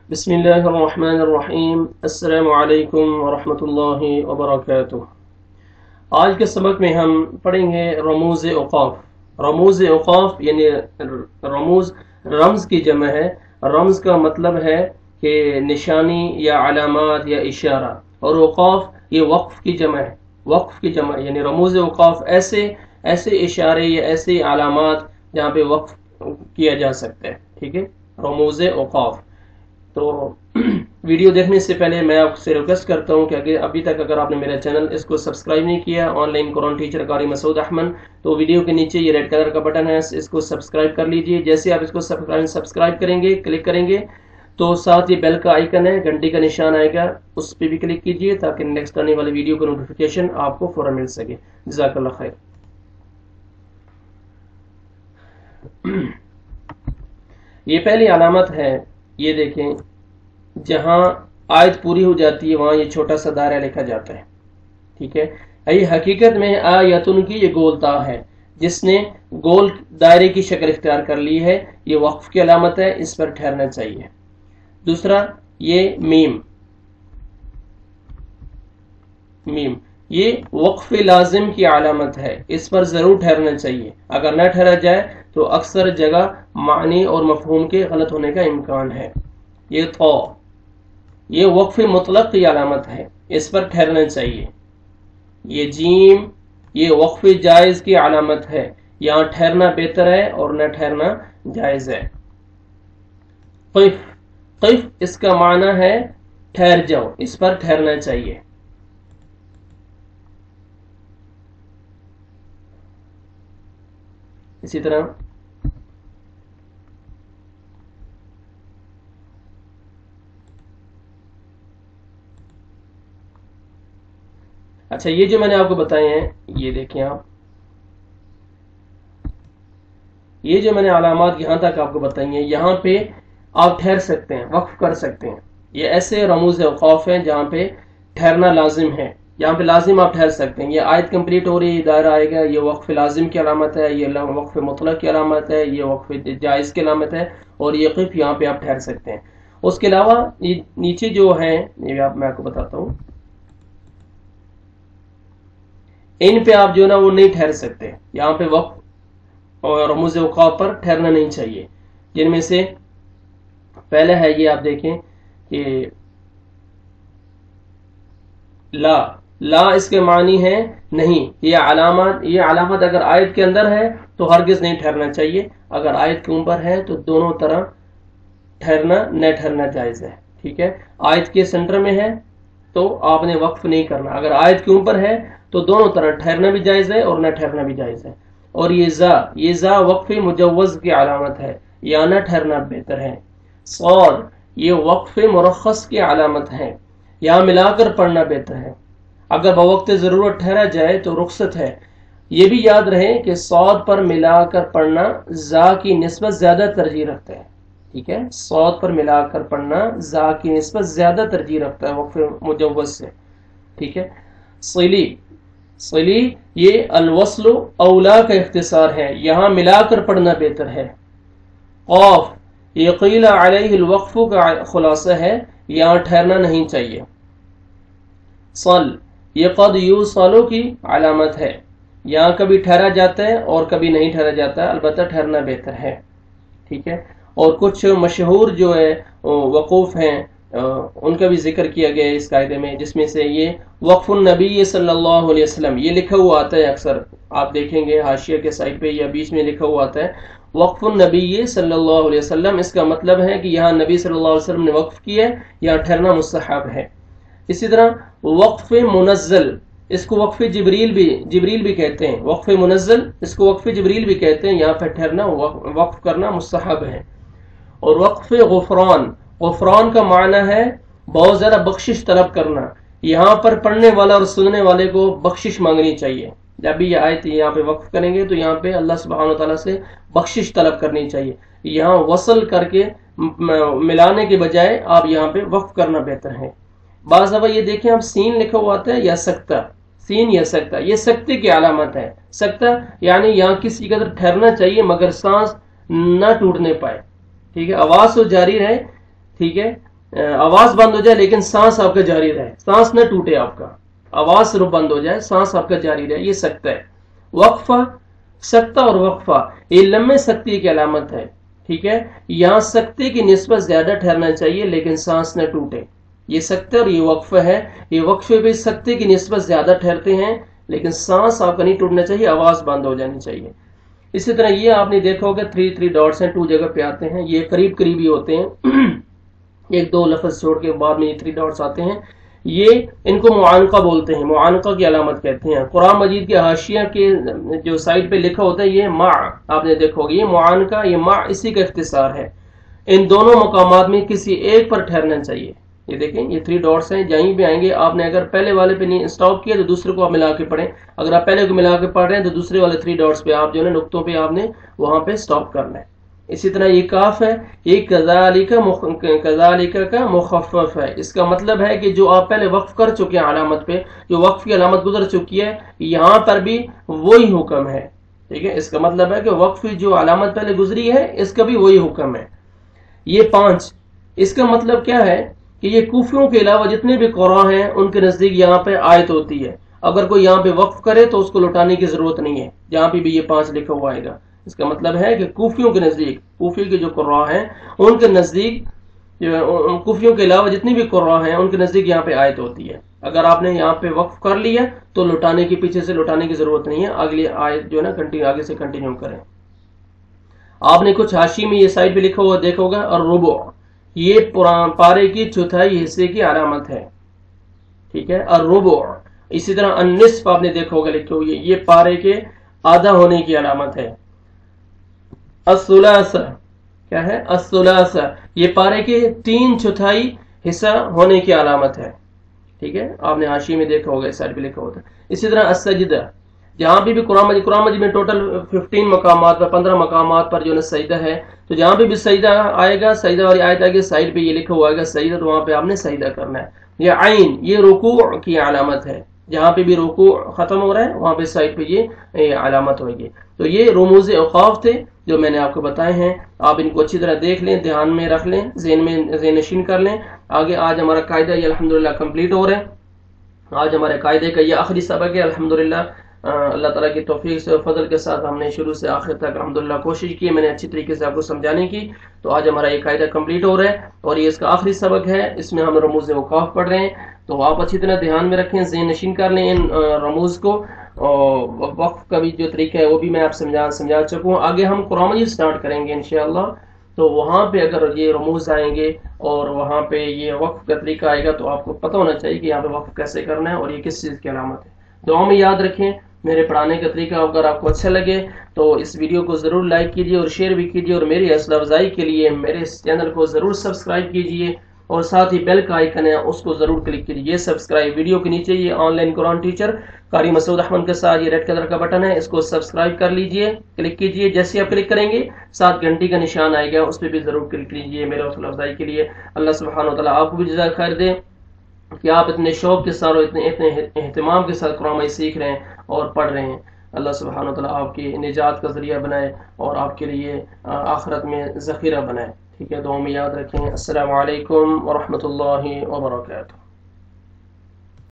بسم اللہ الرحمن الرحیم۔ السلام علیکم ورحمۃ اللہ وبرکاتہ۔ آج کے سبق میں ہم پڑھیں گے رموز اوقاف۔ رموز اوقاف یعنی رمز کی جمع ہے۔ رمز کا مطلب ہے کہ نشانی یا علامات یا اشارہ، اور اوقاف یہ وقف کی جمع ہے۔ وقف کی جمع یعنی رموز اوقاف ایسے اشارے یا ایسے علامات جہاں پہ وقف کیا جا سکتا ہے۔ ٹھیک ہے، رموز اوقاف۔ تو ویڈیو دیکھنے سے پہلے میں آپ سے ریکویسٹ کرتا ہوں کہ ابھی تک اگر آپ نے میرا چینل اس کو سبسکرائب نہیں کیا، آن لائن قرآن ٹیچر قاری مسعود احمد، تو ویڈیو کے نیچے یہ ریڈ کلر کا بٹن ہے، اس کو سبسکرائب کر لیجئے۔ جیسے آپ اس کو سبسکرائب کریں گے، کلک کریں گے، تو ساتھ یہ بیل کا آئیکن ہے، گھنٹی کا نشان آئے گا، اس پہ بھی کلک کیجئے تاکہ نیکسٹ آنے والی ویڈیو کا نوٹیفیکیشن آپ کو فوراً مل سکے۔ جزاک اللہ خیر۔ یہ پہلی علامت ہے، یہ دیکھیں، جہاں آیت پوری ہو جاتی ہے وہاں یہ چھوٹا سا دائرہ لکھا جاتا ہے۔ ٹھیک ہے، یہ حقیقت میں آیتن کی یہ گولتا ہے، جس نے گول دائرے کی شکل اختیار کر لی ہے، یہ وقف کی علامت ہے، اس پر ٹھہرنا چاہیے۔ دوسرا یہ میم یہ وقف لازم کی علامت ہے، اس پر ضرور ٹھہرنا چاہیے، اگر نہ ٹھہرا جائے تو اکثر جگہ معنی اور مفہوم کے غلط ہونے کا امکان ہے۔ یہ تو یہ وقف مطلق کی علامت ہے، اس پر ٹھہرنا چاہیے۔ یہ جیم یہ وقف جائز کی علامت ہے، یہاں ٹھہرنا بہتر ہے اور نہ ٹھہرنا جائز ہے۔ قف اس کا معنی ہے ٹھہر جاؤ، اس پر ٹھہرنا چاہیے۔ اسی طرح اچھا، یہ جو میں نے آپ کو بتائے ہیں، یہ دیکھیں آپ، یہ جو میں نے علامات یہاں تک آپ کو بتائی ہیں، یہاں پہ آپ ٹھہر سکتے ہیں، وقف کر سکتے ہیں۔ یہ ایسے رموز اوقاف ہیں جہاں پہ ٹھہرنا لازم ہے، یہاں پہ لازم آپ ٹھہر سکتے ہیں۔ یہ آیت کمپلیٹ ہو رہی ہے، دائرہ آئے گا، یہ وقف لازم کی علامت ہے، یہ وقف مطلق کی علامت ہے، یہ وقف جائز کی علامت ہے، اور یہ قف یہاں پہ آپ ٹھہر سکتے ہیں۔ اس کے علاوہ نیچے جو ہیں، یہ میں آپ کو بتاتا ہوں، ان پہ آپ جو نا وہ نہیں ٹھہر سکتے، یہاں پہ وقف اور رموز اوقاف پر ٹھہرنا نہیں چاہیے۔ جن میں سے پہلے ہے، یہ آپ دیکھیں کہ لا اس کے معنی ہے نہیں۔ یہ علامت اگر آیت کے اندر ہے تو ہرگز نہیں ٹھہرنا چاہیے، اگر آیت کے اوپر ہے تو دونوں طرح ٹھہرنا نہ ٹھہرنا جائز ہے۔ ٹھیک ہے، آیت کے سینٹر میں ہے تو آپ نے وقف نہیں کرنا، اگر آیت کے اوپر ہے تو دونوں طرح ٹھہرنا بھی جائز ہے اور نہ ٹھہرنا بھی جائز ہے۔ اور یہ زا وقف مجوز کی علامت ہے، یا نہ ٹھہرنا بہتر ہے۔ صاد یہ وقف مرخص کی علامت ہے، یہاں ملا کر پڑھنا بہتر ہے، اگر بوقت ضرورت ٹھہرا جائے تو رخصت ہے۔ یہ بھی یاد رہے کہ صاد پر ملا کر پڑھنا زا کی نسبت زیادہ ترجیح رکھتا ہے۔ ٹھیک ہے، صاد پر ملا کر پڑھنا زا کی نسبت زیادہ ترجیح رکھتا ہے وقف مجوز سے۔ ٹھیک ہے، صلی یہ الوصل اولا کا اختصار ہے، یہاں ملا کر پڑھنا بہتر ہے۔ قاف یہ قیل علیہ الوقف کا خلاصہ ہے، یہاں ٹھہرنا نہیں چاہیے۔ صل یہ قد یوصل کی علامت ہے، یہاں کبھی ٹھہرا جاتا ہے اور کبھی نہیں ٹھہرا جاتا، البتہ ٹھہرنا بہتر ہے۔ ٹھیک ہے، اور کچھ مشہور جو ہے وقوف ہیں ان کا بھی ذکر کیا گیا ہے اس قاعدے میں، جس میں سے یہ وقف النبی صلی اللہ علیہ وسلم، یہ لکھا ہوا آتا ہے، اکثر آپ دیکھیں گے حاشیہ کے سائڈ پہ یا بیچ میں لکھا ہوا آتا ہے وقف النبی صلی اللہ علیہ وسلم۔ اس کا مطلب ہے کہ یہاں نبی صلی اللہ علیہ وسلم نے وقف کیا ہے، یہاں ٹھہرنا مستحب ہے۔ اسی طرح وقف منزل، اس کو وقف جبریل بھی کہتے ہیں، وقف منزل اس کو وقف جبریل بھی کہتے ہیں، یہاں پہ ٹھہرنا وقف کرنا مستحب ہے۔ اور وقف غفران کا معنی ہے بہت زیادہ بخشش طلب کرنا، یہاں پر پڑھنے والا اور سننے والے کو بخشش مانگنی چاہیے۔ جب بھی یہ آیت یہاں پہ وقف کریں گے تو یہاں پہ اللہ سبحانہ وتعالیٰ سے بخشش طلب کرنی چاہیے، یہاں وصل کر کے ملانے کے بجائے آپ یہاں پہ وقف کرنا بہتر ہے۔ بعض دفعہ یہ دیکھیں آپ سین لکھا ہوا آتا ہے یا سکتہ، سین یا سکتہ، یہ سکتے کی علامت ہے۔ سکتہ یعنی یہاں کسی قدر ٹھہرنا چاہیے مگر سانس نہ ٹوٹنے پائے، ٹھیک ہے، آواز تو جاری رہے، ٹھیک ہے، आवाज बंद हो जाए लेकिन सांस आपका जारी रहे, सांस न टूटे, आपका आवाज सिर्फ बंद हो जाए, सांस आपका जारी रहे, ये सकता है। वक्फा, सकता और वक्फा ये लम्बे सख्ती की अलामत है, ठीक है। यहाँ सख्ती की निस्बत ज्यादा ठहरना चाहिए लेकिन सांस न टूटे, ये सकता और ये वक्फा है। ये वक्फे भी सख्ती की निस्बत ज्यादा ठहरते हैं लेकिन सांस आपका नहीं टूटना चाहिए, आवाज बंद हो जानी चाहिए। इसी तरह ये आपने देखा होगा 3 डॉट्स हैं, 2 जगह पे आते हैं, ये करीब करीब ही होते हैं, एक दो लफ्ज छोड़ के बाद में ये 3 डॉट्स आते हैं, ये इनको मुआनका बोलते हैं, मुआनका की अलामत कहते हैं। कुरान मजीद के हाशिया के जो साइड पे लिखा होता है ये मा, आपने देखा होगा ये मुआनका, ये मा इसी का इख्तिसार है। इन दोनों मकामात में किसी एक पर ठहरना चाहिए। ये देखें ये 3 डॉट्स हैं, जहीं भी आएंगे आपने अगर पहले वाले पे नहीं स्टॉप किया तो दूसरे को आप मिला के पढ़ें, अगर आप पहले को मिला के पढ़ रहे हैं तो दूसरे वाले 3 डॉट्स पे आप जो है नुक्तों पे आपने वहां पे स्टॉप करना है। इसी तरह ये काफ है, ये कज़ालिका का मुखफ़फ़ है, इसका मतलब है कि जो आप पहले वक्फ कर चुके हैं अलामत पे, जो वक्फ की अलामत गुजर चुकी है, यहाँ पर भी वही हुक्म है, ठीक है। इसका मतलब है कि वक्फ जो अलामत पहले गुजरी है इसका भी वही हुक्म है। ये 5, इसका मतलब क्या है कि ये कूफियों के अलावा जितने भी क़ुरा हैं उनके नजदीक यहाँ पे आयत होती है, अगर कोई यहाँ पे वक्फ करे तो उसको लौटाने की जरूरत नहीं है, जहाँ पे भी ये 5 लिखा हुआ आएगा। इसका मतलब है कि कूफियों के नजदीक, कूफी के जो क़ुरा हैं उनके नजदीक, कूफियों के अलावा जितनी भी क़ुरा हैं उनके नजदीक यहाँ पे आयत होती है। अगर आपने यहाँ पे वक्फ कर लिया तो लौटाने के पीछे से लौटाने की जरूरत नहीं है, अगली आयत जो है ना कंटिन्यू आगे से कंटिन्यू करें। आपने कुछ हाशी में ये साइड पे लिखा हुआ देखा होगा, और रुबो ये पारे की चौथाई हिस्से की अलामत है, ठीक है। और रुबो, इसी तरह अन्निस्फ आपने देखा होगा लिखे हुए, ये पारे के आधा होने की अलामत है। अस्सुलासा क्या है, अस्सुलासा ये पारे के 3/4 हिस्सा होने की अलामत है, ठीक है। आपने हाशी में देखा होगा इस साइड पे लिखा होता है। इसी तरह अस्सजदा, जहां भी कुरान मजीद में टोटल 15 मकामात पर 15 मकामात पर जो है सजदा है, तो जहां भी सजदा आएगा, सजदा वाली आयत आएगी, साइड पे ये लिखा हुआ आएगा सजदा, तो वहां पे आपने सजदा करना है। ये आइन, ये रुकू की अलामत है, जहां पे भी रुकू खत्म हो रहा है वहां पे साइड पे ये अलामत होगी। तो ये रुमूज औकाफ थे जो मैंने आपको बताए हैं, आप इनको अच्छी तरह देख लें, ध्यान में रख लें, ज़हन नशीन कर लें। आगे आज हमारा कायदा ये अल्हम्दुलिल्लाह कंप्लीट हो रहा है। आज हमारे कायदे का ये आखिरी सबक है अल्हम्दुलिल्लाह। अल्लाह ताला की तौफीक से और फजल के साथ हमने शुरू से आखिर तक अल्हम्दुलिल्लाह कोशिश की, मैंने अच्छी तरीके से आपको समझाने की। तो आज हमारा ये कायदा कंप्लीट हो रहा है और ये इसका आखिरी सबक है, इसमें हम रमूज औकाफ पढ़ रहे हैं। तो आप अच्छी तरह ध्यान में रखें, ज़हन नशीन कर लें इन रमूज को। और वक्फ का भी जो तरीका है वो भी मैं आप समझा चुका हूँ। आगे हम कुरान मजीद स्टार्ट करेंगे इंशाअल्लाह, तो वहाँ पे अगर ये रमूज आएंगे और वहाँ पे ये वक्फ का तरीका आएगा तो आपको पता होना चाहिए कि यहाँ पे वक्फ कैसे करना है और ये किस चीज़ की अलामत है। दुआ में याद रखें, मेरे पढ़ाने का तरीका अगर आपको अच्छा लगे तो इस वीडियो को ज़रूर लाइक कीजिए और शेयर भी कीजिए, और मेरी हौसला अफजाई के लिए मेरे इस चैनल को ज़रूर सब्सक्राइब कीजिए और साथ ही बेल का आइकन है उसको ज़रूर क्लिक कीजिए। ये सब्सक्राइब वीडियो के नीचे ये ऑनलाइन कुरान टीचर कारी मसूद अहमद के साथ ये रेड कलर का बटन है, इसको सब्सक्राइब कर लीजिए, क्लिक कीजिए। जैसे आप क्लिक करेंगे साथ घंटी का निशान आएगा, उस पर भी ज़रूर क्लिक कीजिए मेरे हौसला अफजाई के लिए। अल्लाह सुब्हानहू व तआला आपको भी जज़ा खैर दे कि आप इतने शौक के साथ और इतने एहतमाम के साथ कुरान सीख रहे हैं और पढ़ रहे हैं। अल्लाह सुब्हानहू व तआला आपकी निजात का ज़रिया बनाए और आपके लिए आखिरत में ज़ख़ीरा बनाए, ठीक है। दुआ में याद रखें। अस्सलामु अलैकुम व रहमतुल्लाहि व बरकातुहू।